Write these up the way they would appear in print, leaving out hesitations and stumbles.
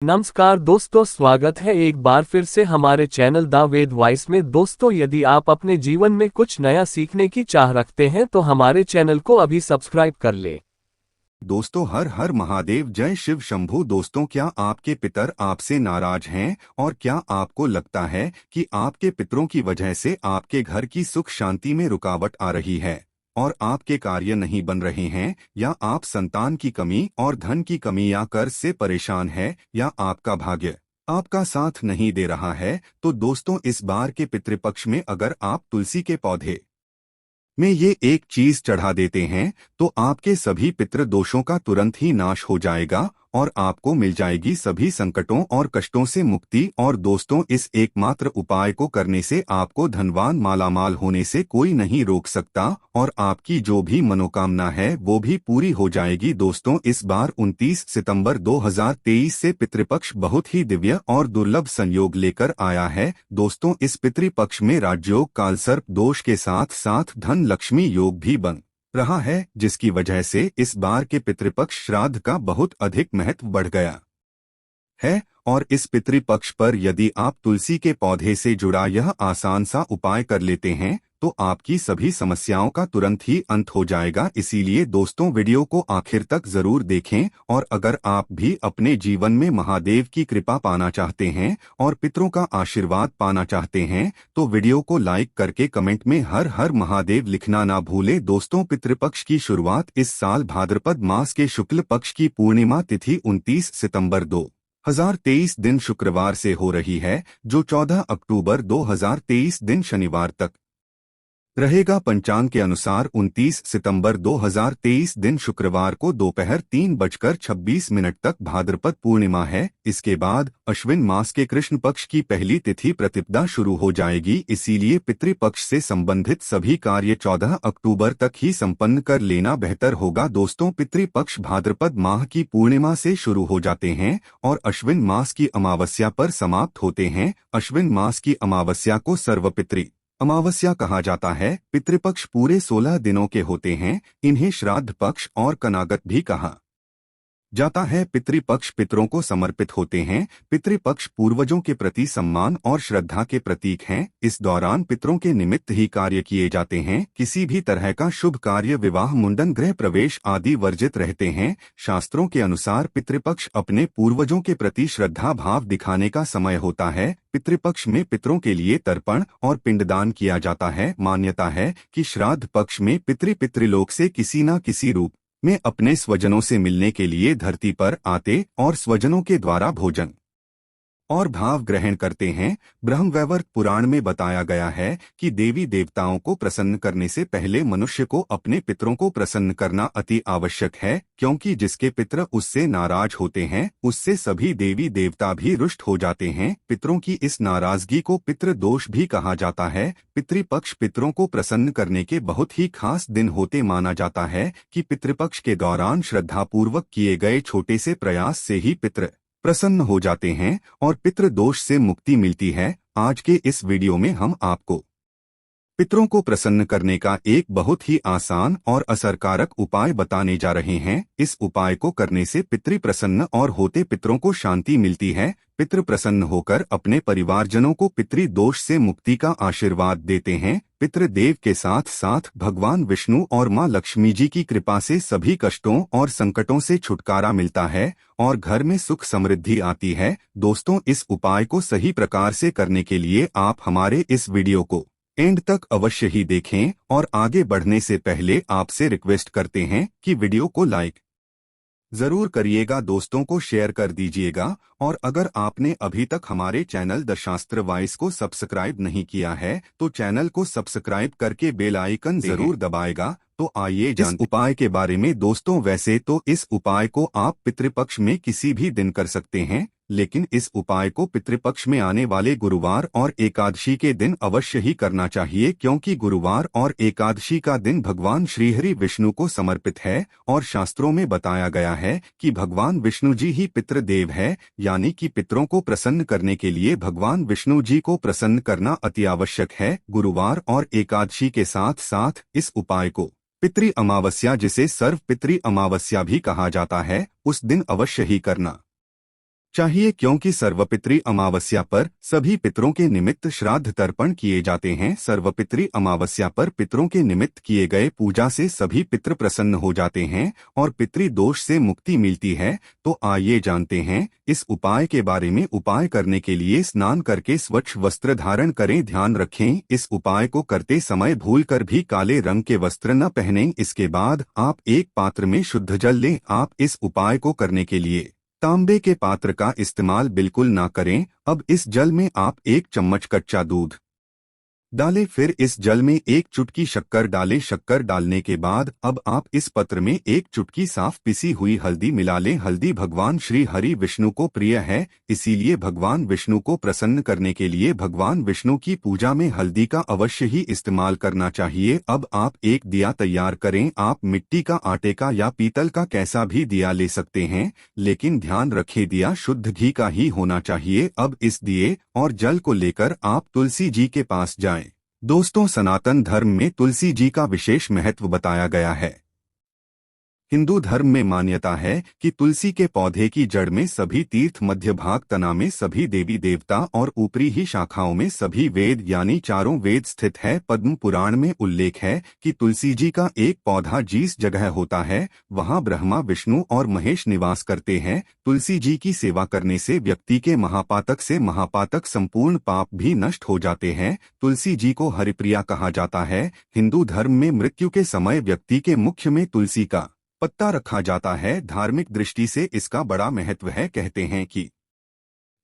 नमस्कार दोस्तों, स्वागत है एक बार फिर से हमारे चैनल द वेद वॉइस में। दोस्तों, यदि आप अपने जीवन में कुछ नया सीखने की चाह रखते हैं तो हमारे चैनल को अभी सब्सक्राइब कर ले। दोस्तों, हर हर महादेव, जय शिव शंभू। दोस्तों, क्या आपके पितर आपसे नाराज हैं? और क्या आपको लगता है कि आपके पितरों की वजह से आपके घर की सुख शांति में रुकावट आ रही है और आपके कार्य नहीं बन रहे हैं, या आप संतान की कमी और धन की कमी या कर्ज से परेशान है, या आपका भाग्य आपका साथ नहीं दे रहा है? तो दोस्तों, इस बार के पितृपक्ष में अगर आप तुलसी के पौधे में ये एक चीज चढ़ा देते हैं तो आपके सभी पितृ दोषों का तुरंत ही नाश हो जाएगा और आपको मिल जाएगी सभी संकटों और कष्टों से मुक्ति। और दोस्तों, इस एकमात्र उपाय को करने से आपको धनवान मालामाल होने से कोई नहीं रोक सकता और आपकी जो भी मनोकामना है वो भी पूरी हो जाएगी। दोस्तों, इस बार 29 सितंबर 2023 से पितृपक्ष बहुत ही दिव्य और दुर्लभ संयोग लेकर आया है। दोस्तों, इस पितृपक्ष में राजयोग कालसर्प दोष के साथ साथ धन लक्ष्मी योग भी बन रहा है, जिसकी वजह से इस बार के पितृपक्ष श्राद्ध का बहुत अधिक महत्व बढ़ गया है। और इस पितृपक्ष पर यदि आप तुलसी के पौधे से जुड़ा यह आसान सा उपाय कर लेते हैं तो आपकी सभी समस्याओं का तुरंत ही अंत हो जाएगा। इसीलिए दोस्तों, वीडियो को आखिर तक जरूर देखें। और अगर आप भी अपने जीवन में महादेव की कृपा पाना चाहते हैं और पितरों का आशीर्वाद पाना चाहते हैं तो वीडियो को लाइक करके कमेंट में हर हर महादेव लिखना ना भूलें। दोस्तों, पितृपक्ष की शुरुआत इस साल भाद्रपद मास के शुक्ल पक्ष की पूर्णिमा तिथि 29 सितंबर 2023 दिन शुक्रवार से हो रही है, जो 14 अक्टूबर 2023 दिन शनिवार तक रहेगा। पंचांग के अनुसार 29 सितंबर 2023 दिन शुक्रवार को दोपहर 3:26 तक भाद्रपद पूर्णिमा है। इसके बाद अश्विन मास के कृष्ण पक्ष की पहली तिथि प्रतिपदा शुरू हो जाएगी। इसीलिए पितृपक्ष से संबंधित सभी कार्य 14 अक्टूबर तक ही संपन्न कर लेना बेहतर होगा। दोस्तों, पितृपक्ष भाद्रपद माह की पूर्णिमा से शुरू हो जाते हैं और अश्विन मास की अमावस्या पर समाप्त होते हैं। अश्विन मास की अमावस्या को सर्वपितृ अमावस्या कहा जाता है। पितृपक्ष पूरे 16 दिनों के होते हैं। इन्हें श्राद्ध पक्ष और कनागत भी कहा जाता है। पितृपक्ष पितरों को समर्पित होते हैं। पितृपक्ष पूर्वजों के प्रति सम्मान और श्रद्धा के प्रतीक हैं। इस दौरान पितरों के निमित्त ही कार्य किए जाते हैं। किसी भी तरह का शुभ कार्य, विवाह, मुंडन, गृह प्रवेश आदि वर्जित रहते हैं। शास्त्रों के अनुसार पितृपक्ष अपने पूर्वजों के प्रति श्रद्धा भाव दिखाने का समय होता है। पितृपक्ष में पितरों के लिए तर्पण और पिंडदान किया जाता है। मान्यता है कि श्राद्ध पक्ष में पितृलोक से किसी न किसी रूप में अपने स्वजनों से मिलने के लिए धरती पर आते और स्वजनों के द्वारा भोजन और भाव ग्रहण करते हैं। ब्रह्मवैवर्त पुराण में बताया गया है कि देवी देवताओं को प्रसन्न करने से पहले मनुष्य को अपने पितरों को प्रसन्न करना अति आवश्यक है, क्योंकि जिसके पितर उससे नाराज होते हैं उससे सभी देवी देवता भी रुष्ट हो जाते हैं। पितरों की इस नाराजगी को पितृदोष भी कहा जाता है। पितृपक्ष पितरों को प्रसन्न करने के बहुत ही खास दिन होते माना जाता है कि पितृपक्ष के दौरान श्रद्धापूर्वक किए गए छोटे से प्रयास से ही पितृ प्रसन्न हो जाते हैं और पितृदोष से मुक्ति मिलती है। आज के इस वीडियो में हम आपको पितरों को प्रसन्न करने का एक बहुत ही आसान और असरकारक उपाय बताने जा रहे हैं। इस उपाय को करने से पितृ प्रसन्न और होते पितरों को शांति मिलती है। पितृ प्रसन्न होकर अपने परिवारजनों को पितृ दोष से मुक्ति का आशीर्वाद देते हैं। पितृदेव के साथ साथ भगवान विष्णु और मां लक्ष्मी जी की कृपा से सभी कष्टों और संकटों से छुटकारा मिलता है और घर में सुख समृद्धि आती है। दोस्तों, इस उपाय को सही प्रकार से करने के लिए आप हमारे इस वीडियो को एंड तक अवश्य ही देखें। और आगे बढ़ने से पहले आपसे रिक्वेस्ट करते हैं कि वीडियो को लाइक जरूर करिएगा, दोस्तों को शेयर कर दीजिएगा। और अगर आपने अभी तक हमारे चैनल द शास्त्र वॉइस को सब्सक्राइब नहीं किया है तो चैनल को सब्सक्राइब करके बेल आइकन जरूर दबाएगा। तो आइए इस उपाय के बारे में। दोस्तों, वैसे तो इस उपाय को आप पितृपक्ष में किसी भी दिन कर सकते हैं, लेकिन इस उपाय को पितृपक्ष में आने वाले गुरुवार और एकादशी के दिन अवश्य ही करना चाहिए, क्योंकि गुरुवार और एकादशी का दिन भगवान श्रीहरि विष्णु को समर्पित है और शास्त्रों में बताया गया है कि भगवान विष्णु जी ही पितृदेव है, यानी कि पितरों को प्रसन्न करने के लिए भगवान विष्णु जी को प्रसन्न करना अति आवश्यक है। गुरुवार और एकादशी के साथ साथ इस उपाय को पितृ अमावस्या, जिसे सर्व पितृ अमावस्या भी कहा जाता है, उस दिन अवश्य ही करना चाहिए, क्योंकि सर्वपितृ अमावस्या पर सभी पितरों के निमित्त श्राद्ध तर्पण किए जाते हैं। सर्वपितृ अमावस्या पर पितरों के निमित्त किए गए पूजा से सभी पितृ प्रसन्न हो जाते हैं और पितृ दोष से मुक्ति मिलती है। तो आइए जानते हैं इस उपाय के बारे में। उपाय करने के लिए स्नान करके स्वच्छ वस्त्र धारण करें। ध्यान रखें, इस उपाय को करते समय भूलकर भी काले रंग के वस्त्र न पहनें। इसके बाद आप एक पात्र में शुद्ध जल लें। आप इस उपाय को करने के लिए तांबे के पात्र का इस्तेमाल बिल्कुल ना करें। अब इस जल में आप 1 चम्मच कच्चा दूध डालें, फिर इस जल में 1 चुटकी शक्कर डालें। शक्कर डालने के बाद अब आप इस पत्र में 1 चुटकी साफ पिसी हुई हल्दी मिला लें। हल्दी भगवान श्री हरि विष्णु को प्रिय है, इसीलिए भगवान विष्णु को प्रसन्न करने के लिए भगवान विष्णु की पूजा में हल्दी का अवश्य ही इस्तेमाल करना चाहिए। अब आप एक दिया तैयार करें। आप मिट्टी का, आटे का या पीतल का कैसा भी दिया ले सकते हैं, लेकिन ध्यान रखें दिया शुद्ध घी का ही होना चाहिए। अब इस दिए और जल को लेकर आप तुलसी जी के पास जाएं। दोस्तों, सनातन धर्म में तुलसी जी का विशेष महत्व बताया गया है। हिंदू धर्म में मान्यता है कि तुलसी के पौधे की जड़ में सभी तीर्थ, मध्य भाग तना में सभी देवी देवता और ऊपरी ही शाखाओं में सभी वेद यानी चारों वेद स्थित है। पद्म पुराण में उल्लेख है कि तुलसी जी का एक पौधा जिस जगह होता है वहां ब्रह्मा, विष्णु और महेश निवास करते हैं। तुलसी जी की सेवा करने से व्यक्ति के महापातक से महापातक संपूर्ण पाप भी नष्ट हो जाते हैं। तुलसी जी को हरिप्रिया कहा जाता है। हिंदू धर्म में मृत्यु के समय व्यक्ति के मुख में तुलसी का पत्ता रखा जाता है। धार्मिक दृष्टि से इसका बड़ा महत्व है। कहते हैं कि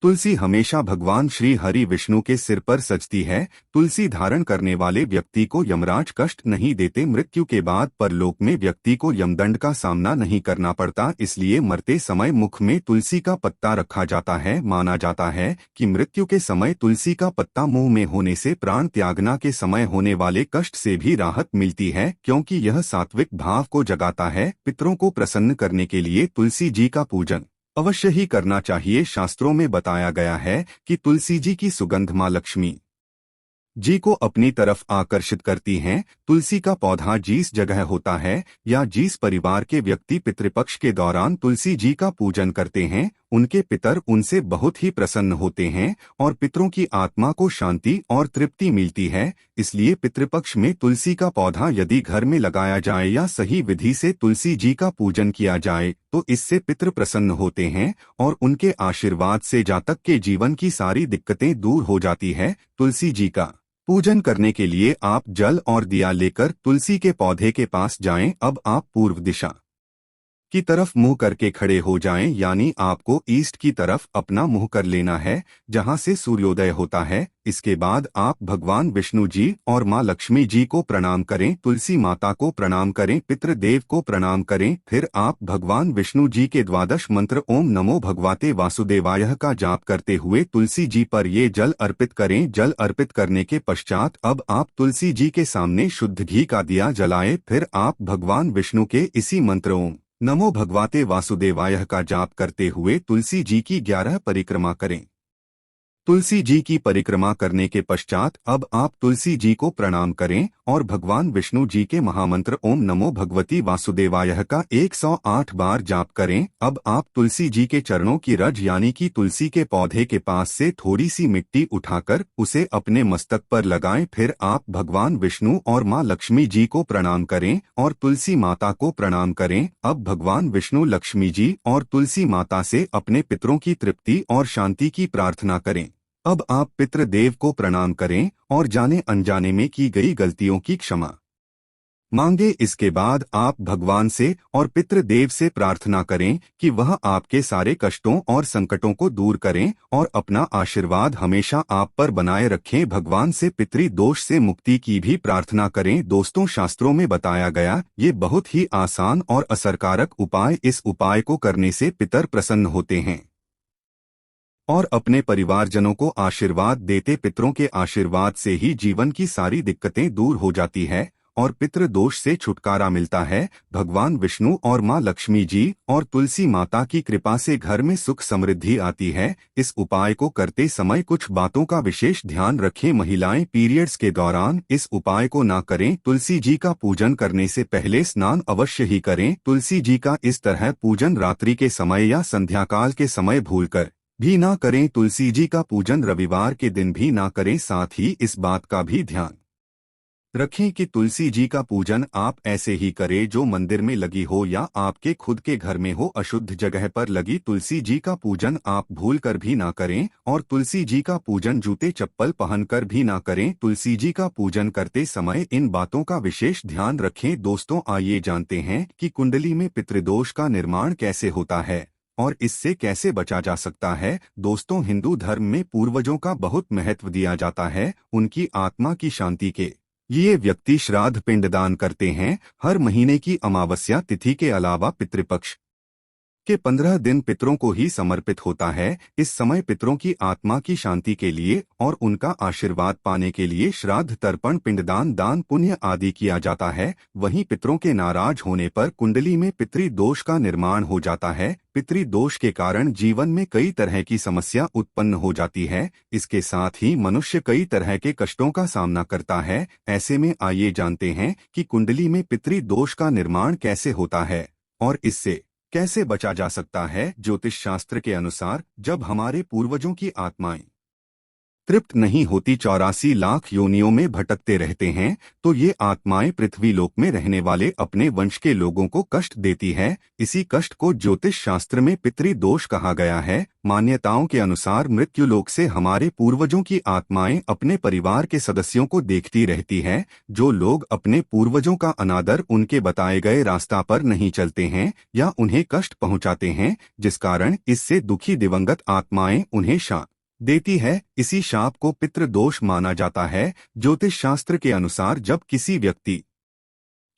तुलसी हमेशा भगवान श्री हरि विष्णु के सिर पर सजती है। तुलसी धारण करने वाले व्यक्ति को यमराज कष्ट नहीं देते। मृत्यु के बाद परलोक में व्यक्ति को यमदंड का सामना नहीं करना पड़ता, इसलिए मरते समय मुख में तुलसी का पत्ता रखा जाता है। माना जाता है कि मृत्यु के समय तुलसी का पत्ता मुंह में होने से प्राण त्यागना के समय होने वाले कष्ट से भी राहत मिलती है, क्योंकि यह सात्विक भाव को जगाता है। पितरों को प्रसन्न करने के लिए तुलसी जी का पूजन अवश्य ही करना चाहिए। शास्त्रों में बताया गया है कि तुलसी जी की सुगंध मां लक्ष्मी जी को अपनी तरफ आकर्षित करती हैं। तुलसी का पौधा जिस जगह होता है या जिस परिवार के व्यक्ति पितृपक्ष के दौरान तुलसी जी का पूजन करते हैं, उनके पितर उनसे बहुत ही प्रसन्न होते हैं और पितरों की आत्मा को शांति और तृप्ति मिलती है। इसलिए पितृपक्ष में तुलसी का पौधा यदि घर में लगाया जाए या सही विधि से तुलसी जी का पूजन किया जाए तो इससे पितृ प्रसन्न होते हैं और उनके आशीर्वाद से जातक के जीवन की सारी दिक्कतें दूर हो जाती है। तुलसी जी का पूजन करने के लिए आप जल और दिया लेकर तुलसी के पौधे के पास जाएं। अब आप पूर्व दिशा की तरफ मुंह करके खड़े हो जाएं, यानी आपको ईस्ट की तरफ अपना मुंह कर लेना है जहां से सूर्योदय होता है। इसके बाद आप भगवान विष्णु जी और मां लक्ष्मी जी को प्रणाम करें, तुलसी माता को प्रणाम करें, पितृदेव को प्रणाम करें। फिर आप भगवान विष्णु जी के द्वादश मंत्र ओम नमो भगवते वासुदेवाय का जाप करते हुए तुलसी जी पर ये जल अर्पित करें। जल अर्पित करने के पश्चात अब आप तुलसी जी के सामने शुद्ध घी का दिया जलाएं। फिर आप भगवान विष्णु के इसी मंत्र ओम नमो भगवते वासुदेवाय का जाप करते हुए तुलसी जी की 11 परिक्रमा करें। तुलसी जी की परिक्रमा करने के पश्चात अब आप तुलसी जी को प्रणाम करें और भगवान विष्णु जी के महामंत्र ओम नमो भगवती वासुदेवाय का 108 बार जाप करें। अब आप तुलसी जी के चरणों की रज यानी कि तुलसी के पौधे के पास से थोड़ी सी मिट्टी उठाकर उसे अपने मस्तक पर लगाएं। फिर आप भगवान विष्णु और मां लक्ष्मी जी को प्रणाम करें और तुलसी माता को प्रणाम करें। अब भगवान विष्णु, लक्ष्मी जी और तुलसी माता से अपने पितरों की तृप्ति और शांति की प्रार्थना करें। अब आप पितृदेव को प्रणाम करें और जाने अनजाने में की गई गलतियों की क्षमा मांगे। इसके बाद आप भगवान से और पितृदेव से प्रार्थना करें कि वह आपके सारे कष्टों और संकटों को दूर करें और अपना आशीर्वाद हमेशा आप पर बनाए रखें। भगवान से पितृ दोष से मुक्ति की भी प्रार्थना करें। दोस्तों, शास्त्रों में बताया गया ये बहुत ही आसान और असरकारक उपाय। इस उपाय को करने से पितर प्रसन्न होते हैं और अपने परिवारजनों को आशीर्वाद देते। पितरों के आशीर्वाद से ही जीवन की सारी दिक्कतें दूर हो जाती है और पितृ दोष से छुटकारा मिलता है। भगवान विष्णु और मां लक्ष्मी जी और तुलसी माता की कृपा से घर में सुख समृद्धि आती है। इस उपाय को करते समय कुछ बातों का विशेष ध्यान रखें। महिलाएं पीरियड्स के दौरान इस उपाय को ना करें। तुलसी जी का पूजन करने से पहले स्नान अवश्य ही करें। तुलसी जी का इस तरह पूजन रात्रि के समय या संध्याकाल के समय भूलकर भी ना करें। तुलसी जी का पूजन रविवार के दिन भी ना करें। साथ ही इस बात का भी ध्यान रखें कि तुलसी जी का पूजन आप ऐसे ही करें जो मंदिर में लगी हो या आपके खुद के घर में हो। अशुद्ध जगह पर लगी तुलसी जी का पूजन आप भूल कर भी ना करें और तुलसी जी का पूजन जूते चप्पल पहनकर भी ना करें। तुलसी जी का पूजन करते समय इन बातों का विशेष ध्यान रखें। दोस्तों, आइए जानते हैं कि कुंडली में पितृदोष का निर्माण कैसे होता है और इससे कैसे बचा जा सकता है। दोस्तों, हिंदू धर्म में पूर्वजों का बहुत महत्व दिया जाता है। उनकी आत्मा की शांति के ये व्यक्ति श्राद्ध पिंडदान करते हैं। हर महीने की अमावस्या तिथि के अलावा पितृपक्ष के 15 दिन पितरों को ही समर्पित होता है। इस समय पितरों की आत्मा की शांति के लिए और उनका आशीर्वाद पाने के लिए श्राद्ध, तर्पण, पिंडदान, दान पुण्य आदि किया जाता है। वहीं पितरों के नाराज होने पर कुंडली में पितृदोष का निर्माण हो जाता है। पितृदोष के कारण जीवन में कई तरह की समस्या उत्पन्न हो जाती है। इसके साथ ही मनुष्य कई तरह के कष्टों का सामना करता है। ऐसे में आइए जानते हैं कि कुंडली में पितृदोष का निर्माण कैसे होता है और इससे कैसे बचा जा सकता है। ज्योतिष शास्त्र के अनुसार जब हमारे पूर्वजों की आत्माएं तृप्त नहीं होती, 84 लाख योनियों में भटकते रहते हैं, तो ये आत्माएं पृथ्वी लोक में रहने वाले अपने वंश के लोगों को कष्ट देती है। इसी कष्ट को ज्योतिष शास्त्र में पितृदोष कहा गया है। मान्यताओं के अनुसार मृत्यु लोक से हमारे पूर्वजों की आत्माएं अपने परिवार के सदस्यों को देखती रहती है। जो लोग अपने पूर्वजों का अनादर, उनके बताए गए रास्ता पर नहीं चलते हैं या उन्हें कष्ट पहुंचाते हैं, जिस कारण इससे दुखी दिवंगत आत्माएं उन्हें शाप देती है। इसी शाप को पितृदोष माना जाता है। ज्योतिष शास्त्र के अनुसार जब किसी व्यक्ति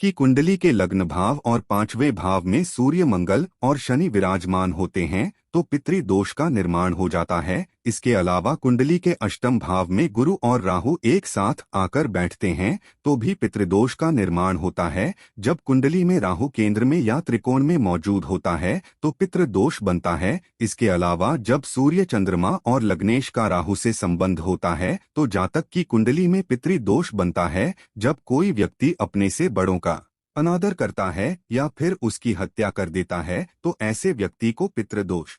की कुंडली के लग्न भाव और 5वें भाव में सूर्य, मंगल और शनि विराजमान होते हैं तो पितृदोष का निर्माण हो जाता है। इसके अलावा कुंडली के अष्टम भाव में गुरु और राहु एक साथ आकर बैठते हैं तो भी पितृदोष का निर्माण होता है। जब कुंडली में राहु केंद्र में या त्रिकोण में मौजूद होता है तो पितृदोष बनता है। इसके अलावा जब सूर्य, चंद्रमा और लग्नेश का राहु से संबंध होता है तो जातक की कुंडली में पितृदोष बनता है। जब कोई व्यक्ति अपने से बड़ों का अनादर करता है या फिर उसकी हत्या कर देता है तो ऐसे व्यक्ति को पितृदोष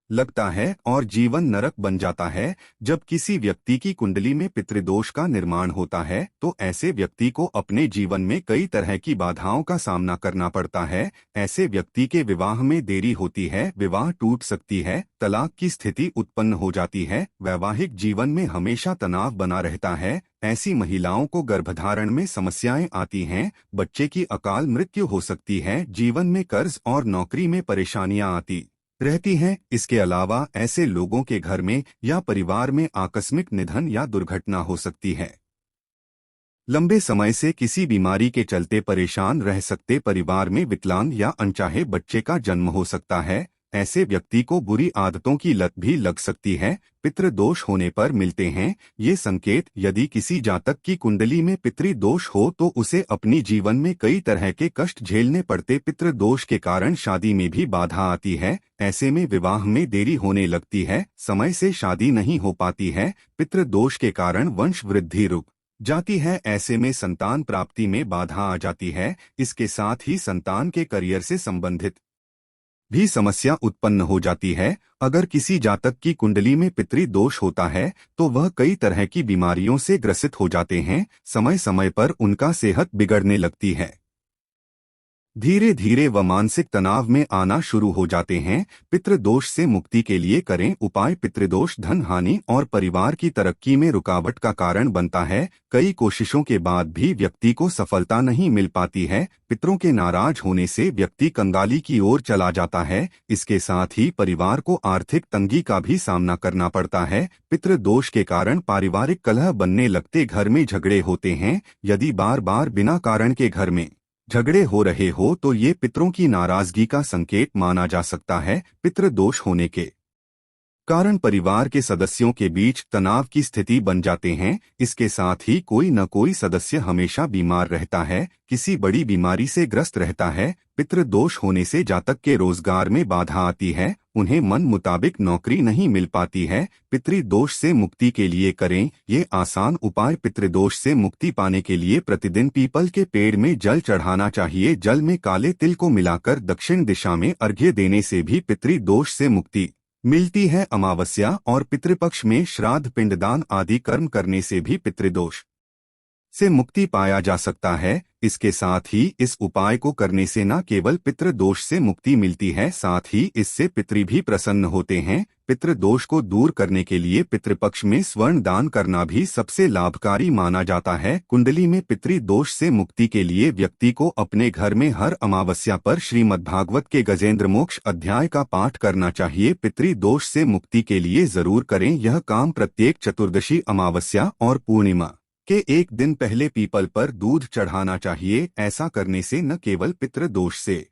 लगता है और जीवन नरक बन जाता है। जब किसी व्यक्ति की कुंडली में पितृदोष का निर्माण होता है तो ऐसे व्यक्ति को अपने जीवन में कई तरह की बाधाओं का सामना करना पड़ता है। ऐसे व्यक्ति के विवाह में देरी होती है, विवाह टूट सकती है, तलाक की स्थिति उत्पन्न हो जाती है, वैवाहिक जीवन में हमेशा तनाव बना रहता है। ऐसी महिलाओं को गर्भधारण में समस्याएं आती हैं, बच्चे की अकाल मृत्यु हो सकती है, जीवन में कर्ज और नौकरी में परेशानियां आती रहती हैं। इसके अलावा ऐसे लोगों के घर में या परिवार में आकस्मिक निधन या दुर्घटना हो सकती है। लंबे समय से किसी बीमारी के चलते परेशान रह सकते परिवार में विकलांग या अनचाहे बच्चे का जन्म हो सकता है। ऐसे व्यक्ति को बुरी आदतों की लत भी लग सकती है। पितृदोष होने पर मिलते हैं ये संकेत। यदि किसी जातक की कुंडली में पितृदोष हो तो उसे अपनी जीवन में कई तरह के कष्ट झेलने पड़ते। पितृदोष के कारण शादी में भी बाधा आती है। ऐसे में विवाह में देरी होने लगती है, समय से शादी नहीं हो पाती है। पितृदोष के कारण वंश वृद्धि रुक जाती है। ऐसे में संतान प्राप्ति में बाधा आ जाती है। इसके साथ ही संतान के करियर से संबंधित भी समस्या उत्पन्न हो जाती है। अगर किसी जातक की कुंडली में पितृदोष होता है तो वह कई तरह की बीमारियों से ग्रसित हो जाते हैं। समय समय पर उनका सेहत बिगड़ने लगती है, धीरे धीरे वह मानसिक तनाव में आना शुरू हो जाते हैं। पितृदोष से मुक्ति के लिए करें उपाय। पितृदोष धन हानि और परिवार की तरक्की में रुकावट का कारण बनता है। कई कोशिशों के बाद भी व्यक्ति को सफलता नहीं मिल पाती है। पितरों के नाराज होने से व्यक्ति कंगाली की ओर चला जाता है। इसके साथ ही परिवार को आर्थिक तंगी का भी सामना करना पड़ता है। पितृदोष के कारण पारिवारिक कलह बनने लगते, घर में झगड़े होते हैं। यदि बार बार बिना कारण के घर में झगड़े हो रहे हो तो ये पितरों की नाराजगी का संकेत माना जा सकता है। पितृदोष होने के कारण परिवार के सदस्यों के बीच तनाव की स्थिति बन जाते हैं। इसके साथ ही कोई न कोई सदस्य हमेशा बीमार रहता है, किसी बड़ी बीमारी से ग्रस्त रहता है। पितृदोष होने से जातक के रोजगार में बाधा आती है, उन्हें मन मुताबिक नौकरी नहीं मिल पाती है। पितृदोष से मुक्ति के लिए करें ये आसान उपाय। पितृदोष से मुक्ति पाने के लिए प्रतिदिन पीपल के पेड़ में जल चढ़ाना चाहिए। जल में काले तिल को मिलाकर दक्षिण दिशा में अर्घ्य देने से भी पितृदोष से मुक्ति मिलती है। अमावस्या और पितृपक्ष में श्राद्ध, पिंडदान आदि कर्म करने से भी पितृदोष से मुक्ति पाया जा सकता है। इसके साथ ही इस उपाय को करने से न केवल पितृदोष से मुक्ति मिलती है, साथ ही इससे पितृ भी प्रसन्न होते हैं। पितृदोष को दूर करने के लिए पितृपक्ष में स्वर्ण दान करना भी सबसे लाभकारी माना जाता है। कुंडली में पितृदोष से मुक्ति के लिए व्यक्ति को अपने घर में हर अमावस्या पर श्रीमद्भागवत के गजेंद्र मोक्ष अध्याय का पाठ करना चाहिए। पितृदोष से मुक्ति के लिए जरूर करें यह काम। प्रत्येक चतुर्दशी, अमावस्या और पूर्णिमा के एक दिन पहले पीपल पर दूध चढ़ाना चाहिए। ऐसा करने से न केवल पितृदोष से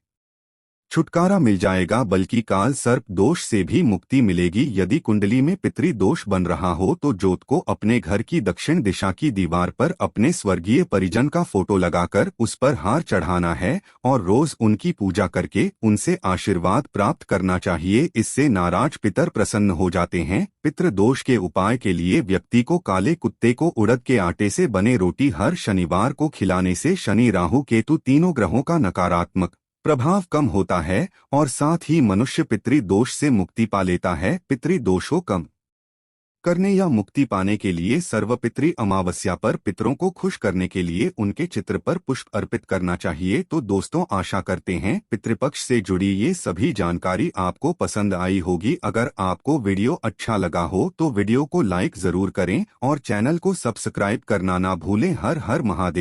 छुटकारा मिल जाएगा बल्कि काल सर्प दोष से भी मुक्ति मिलेगी। यदि कुंडली में पितृदोष बन रहा हो तो जोत को अपने घर की दक्षिण दिशा की दीवार पर अपने स्वर्गीय परिजन का फोटो लगाकर उस पर हार चढ़ाना है और रोज उनकी पूजा करके उनसे आशीर्वाद प्राप्त करना चाहिए। इससे नाराज पितर प्रसन्न हो जाते हैं। पितृदोष के उपाय के लिए व्यक्ति को काले कुत्ते को उड़द के आटे से बने रोटी हर शनिवार को खिलाने से शनि, राहु, केतु तीनों ग्रहों का नकारात्मक प्रभाव कम होता है और साथ ही मनुष्य पितृदोष से मुक्ति पा लेता है। पितृदोष को कम करने या मुक्ति पाने के लिए सर्वपितृ अमावस्या पर पितरों को खुश करने के लिए उनके चित्र पर पुष्प अर्पित करना चाहिए। तो दोस्तों, आशा करते हैं पितृपक्ष से जुड़ी ये सभी जानकारी आपको पसंद आई होगी। अगर आपको वीडियो अच्छा लगा हो तो वीडियो को लाइक जरूर करें और चैनल को सब्सक्राइब करना ना भूलें। हर हर महादेव।